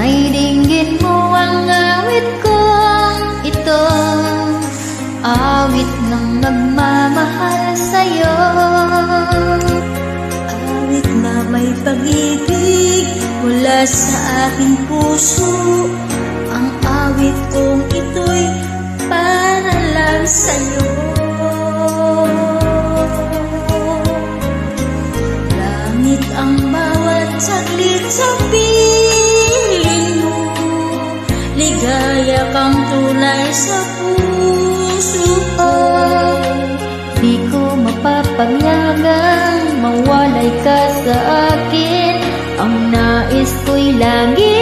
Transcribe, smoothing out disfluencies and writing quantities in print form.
Sana'y dinggin mo ang awit kong ito, awit ng nagmamahal sa'yo. Awit na may pag-ibig mula sa aking puso. Ang awit kong ito'y para lang sa'yo. Langit ang bawat saglit sa piling mo, ligaya kang tunay sa puso ko. Di ko mapapaglagang mawalay ka sa akin. Ang nais ko'y lagi